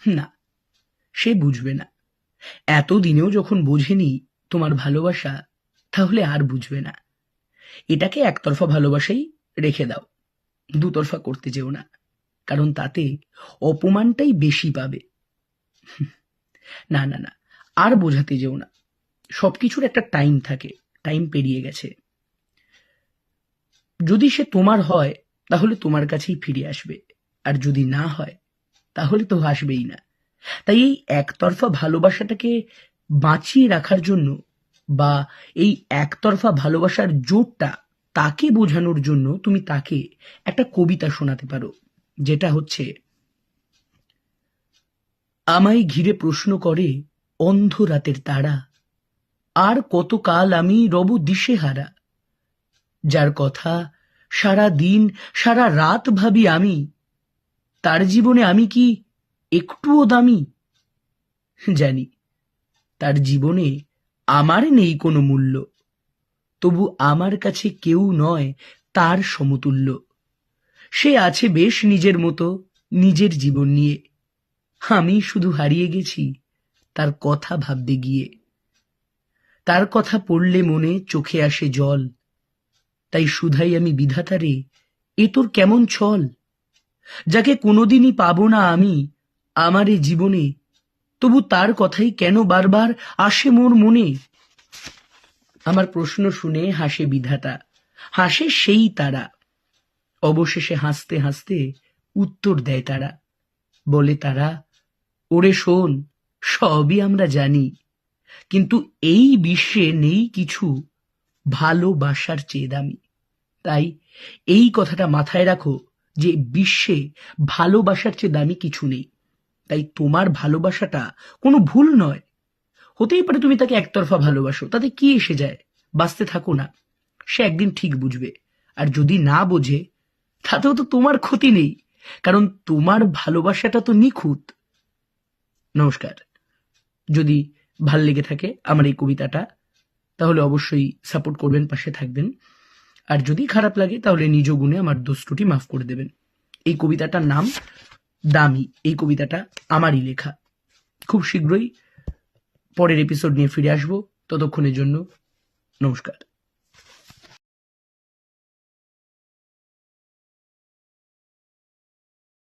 না, সে বুঝবে না। এতদিনেও যখন বোঝেনি তোমার ভালোবাসা, তাহলে আর বুঝবে না। এটাকে একতরফা ভালোবাসাই রেখে দাও, দুতরফা করতে যেও না, কারণ তাতে অপমানটাই বেশি পাবে। না না না, আর বোঝাতে যেও না। সবকিছুর একটা টাইম থাকে, টাইম পেরিয়ে গেছে। যদি সে তোমার হয়, তাহলে তোমার কাছেই ফিরে আসবে, আর যদি না হয়, তাহলে তো আসবেই না। তাই এই একতরফা ভালোবাসাটাকে বাঁচিয়ে রাখার জন্য, বা এই একতরফা ভালোবাসার জোরটা তাকে বোঝানোর জন্য তুমি তাকে একটা কবিতা শোনাতে পারো, যেটা হচ্ছে: আমায় ঘিরে প্রশ্ন করে অন্ধ রাতের তারা, আর কতকাল আমি রব দিশেহারা, যার কথা সারা দিন সারা রাত ভাবি আমি, তার জীবনে আমি কি একটুও দামি? জানি তার জীবনে আমার নেই কোনো মূল্য, তবু আমার কাছে কেউ নয় তার সমতুল্য। সে আছে বেশ নিজের মতো, নিজের জীবন নিয়ে। আমি শুধু হারিয়ে গেছি তার কথা ভাবতে গিয়ে। তার কথা পড়লে মনে চোখে আসে জল, তাই শুধাই আমি বিধাতারে, এ তোর কেমন ছল? যাকে কোনোদিনই পাবো না আমি আমার এ জীবনে, তবু তার কথাই কেন বারবার আসে মোর মনে। আমার প্রশ্ন শুনে হাসে বিধাতা, হাসে সেই তারা। অবশেষে হাসতে হাসতে উত্তর দেয় তারা, বলে তারা, ওরে শোন, সবই আমরা জানি, কিন্তু এই বিশ্বে নেই কিছু ভালোবাসার চেয়ে দামি। তাই এই কথাটা মাথায় রাখো, যে বিশ্বে ভালোবাসার চেয়ে দামি কিছু নেই। তাই তোমার ভালোবাসাটা কোনো ভুল নয়। হতেই পারে তুমি তাকে একতরফা ভালোবাসো, তাতে কি এসে যায়? বাঁচতে থাকো না, সে একদিন ঠিক বুঝবে। আর যদি না বোঝে, তাতেও তো তোমার ক্ষতি নেই, কারণ তোমার ভালোবাসাটা তো নিখুঁত। নমস্কার। যদি ভাল লেগে থাকে আমার এই কবিতাটা, তাহলে অবশ্যই সাপোর্ট করবেন, পাশে থাকবেন। আর যদি খারাপ লাগে, তাহলে নিজ গুণে আমার দোষ ত্রুটি মাফ করে দেবেন। এই কবিতাটার নাম দামি। এই কবিতাটা আমারই লেখা। খুব শীঘ্রই পরের এপিসোড নিয়ে ফিরে আসবো। ততক্ষণের জন্য নমস্কার।